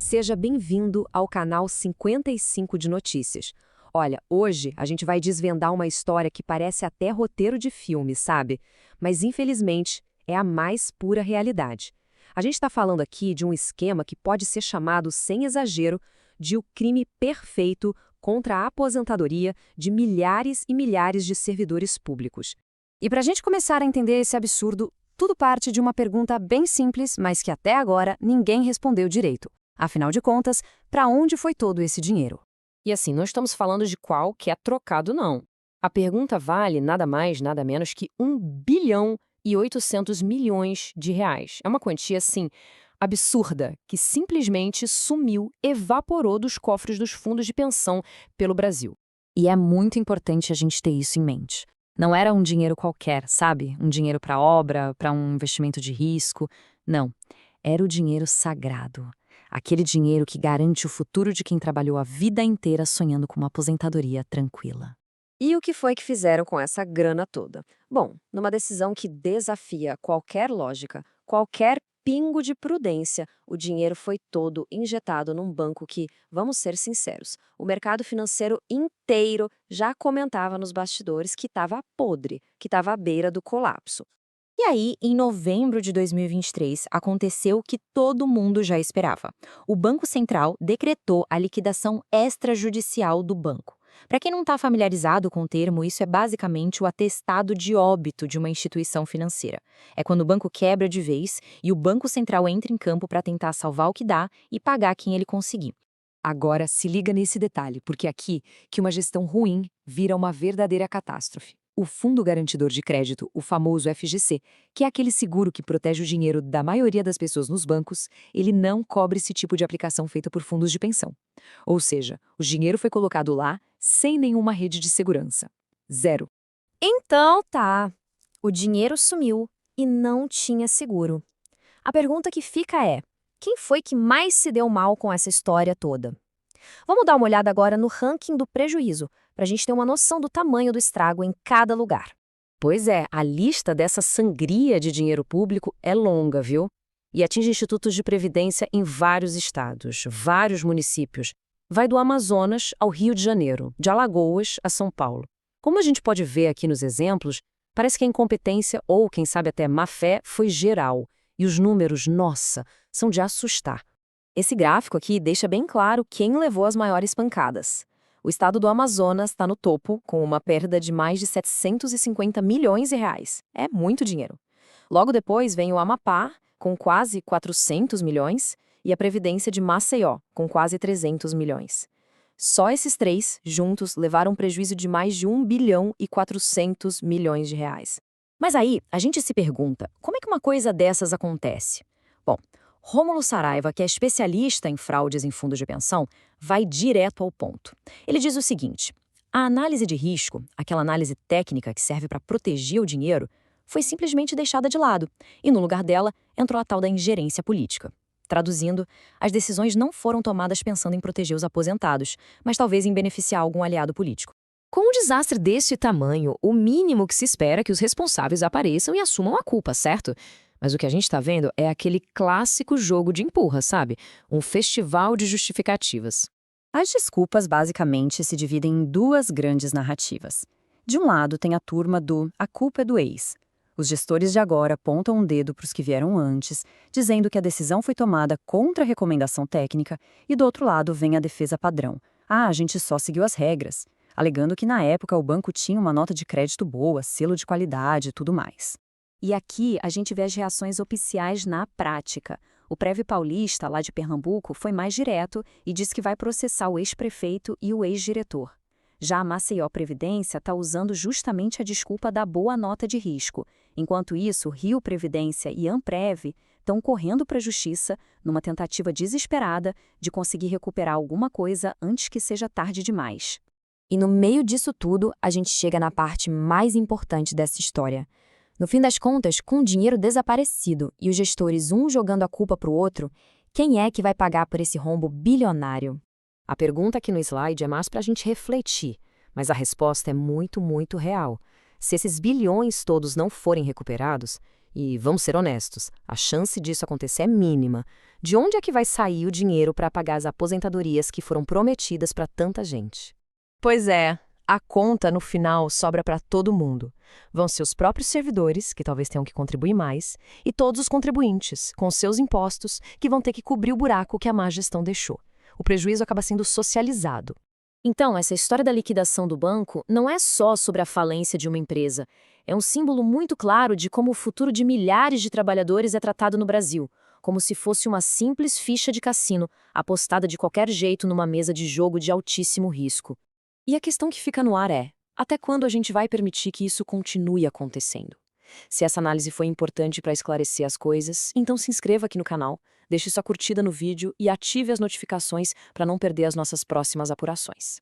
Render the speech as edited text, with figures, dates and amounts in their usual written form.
Seja bem-vindo ao canal 55 de Notícias. Olha, hoje a gente vai desvendar uma história que parece até roteiro de filme, sabe? Mas infelizmente é a mais pura realidade. A gente está falando aqui de um esquema que pode ser chamado, sem exagero, de o crime perfeito contra a aposentadoria de milhares e milhares de servidores públicos. E para a gente começar a entender esse absurdo, tudo parte de uma pergunta bem simples, mas que até agora ninguém respondeu direito. Afinal de contas, para onde foi todo esse dinheiro? E assim, não estamos falando de qual que é trocado, não. A pergunta vale nada mais, nada menos que 1,8 bilhão de reais. É uma quantia, assim, absurda, que simplesmente sumiu, evaporou dos cofres dos fundos de pensão pelo Brasil. E é muito importante a gente ter isso em mente. Não era um dinheiro qualquer, sabe? Um dinheiro para obra, para um investimento de risco. Não. Era o dinheiro sagrado. Aquele dinheiro que garante o futuro de quem trabalhou a vida inteira sonhando com uma aposentadoria tranquila. E o que foi que fizeram com essa grana toda? Bom, numa decisão que desafia qualquer lógica, qualquer pingo de prudência, o dinheiro foi todo injetado num banco que, vamos ser sinceros, o mercado financeiro inteiro já comentava nos bastidores que estava podre, que estava à beira do colapso. E aí, em novembro de 2023, aconteceu o que todo mundo já esperava. O Banco Central decretou a liquidação extrajudicial do banco. Para quem não está familiarizado com o termo, isso é basicamente o atestado de óbito de uma instituição financeira. É quando o banco quebra de vez e o Banco Central entra em campo para tentar salvar o que dá e pagar quem ele conseguir. Agora, se liga nesse detalhe, porque aqui que uma gestão ruim vira uma verdadeira catástrofe. O Fundo Garantidor de Crédito, o famoso FGC, que é aquele seguro que protege o dinheiro da maioria das pessoas nos bancos, ele não cobre esse tipo de aplicação feita por fundos de pensão. Ou seja, o dinheiro foi colocado lá sem nenhuma rede de segurança. Zero. Então tá, o dinheiro sumiu e não tinha seguro. A pergunta que fica é, quem foi que mais se deu mal com essa história toda? Vamos dar uma olhada agora no ranking do prejuízo, para a gente ter uma noção do tamanho do estrago em cada lugar. Pois é, a lista dessa sangria de dinheiro público é longa, viu? E atinge institutos de previdência em vários estados, vários municípios. Vai do Amazonas ao Rio de Janeiro, de Alagoas a São Paulo. Como a gente pode ver aqui nos exemplos, parece que a incompetência ou, quem sabe até má-fé, foi geral. E os números, nossa, são de assustar. Esse gráfico aqui deixa bem claro quem levou as maiores pancadas. O estado do Amazonas está no topo, com uma perda de mais de 750 milhões de reais. É muito dinheiro. Logo depois vem o Amapá, com quase 400 milhões, e a Previdência de Maceió, com quase 300 milhões. Só esses três, juntos, levaram um prejuízo de mais de 1,4 bilhão de reais. Mas aí, a gente se pergunta, como é que uma coisa dessas acontece? Bom, Rômulo Saraiva, que é especialista em fraudes em fundos de pensão, vai direto ao ponto. Ele diz o seguinte: a análise de risco, aquela análise técnica que serve para proteger o dinheiro, foi simplesmente deixada de lado, e no lugar dela entrou a tal da ingerência política. Traduzindo, as decisões não foram tomadas pensando em proteger os aposentados, mas talvez em beneficiar algum aliado político. Com um desastre deste tamanho, o mínimo que se espera é que os responsáveis apareçam e assumam a culpa, certo? Mas o que a gente está vendo é aquele clássico jogo de empurra, sabe? Um festival de justificativas. As desculpas basicamente se dividem em duas grandes narrativas. De um lado tem a turma do "a culpa é do ex". Os gestores de agora apontam um dedo para os que vieram antes, dizendo que a decisão foi tomada contra a recomendação técnica, e do outro lado vem a defesa padrão. A gente só seguiu as regras, alegando que na época o banco tinha uma nota de crédito boa, selo de qualidade e tudo mais. E aqui a gente vê as reações oficiais na prática. O Prev Paulista, lá de Pernambuco, foi mais direto e diz que vai processar o ex-prefeito e o ex-diretor. Já a Maceió Previdência está usando justamente a desculpa da boa nota de risco. Enquanto isso, Rio Previdência e Amprev estão correndo para a justiça numa tentativa desesperada de conseguir recuperar alguma coisa antes que seja tarde demais. E no meio disso tudo, a gente chega na parte mais importante dessa história. No fim das contas, com o dinheiro desaparecido e os gestores um jogando a culpa para o outro, quem é que vai pagar por esse rombo bilionário? A pergunta aqui no slide é mais para a gente refletir, mas a resposta é muito, muito real. Se esses bilhões todos não forem recuperados, E vamos ser honestos, a chance disso acontecer é mínima. De onde é que vai sair o dinheiro para pagar as aposentadorias que foram prometidas para tanta gente? Pois é, a conta no final sobra para todo mundo. Vão ser os próprios servidores, que talvez tenham que contribuir mais, e todos os contribuintes, com seus impostos, que vão ter que cobrir o buraco que a má gestão deixou. O prejuízo acaba sendo socializado. Então, essa história da liquidação do banco não é só sobre a falência de uma empresa. É um símbolo muito claro de como o futuro de milhares de trabalhadores é tratado no Brasil, como se fosse uma simples ficha de cassino, apostada de qualquer jeito numa mesa de jogo de altíssimo risco. E a questão que fica no ar é: até quando a gente vai permitir que isso continue acontecendo? Se essa análise foi importante para esclarecer as coisas, então se inscreva aqui no canal, deixe sua curtida no vídeo e ative as notificações para não perder as nossas próximas apurações.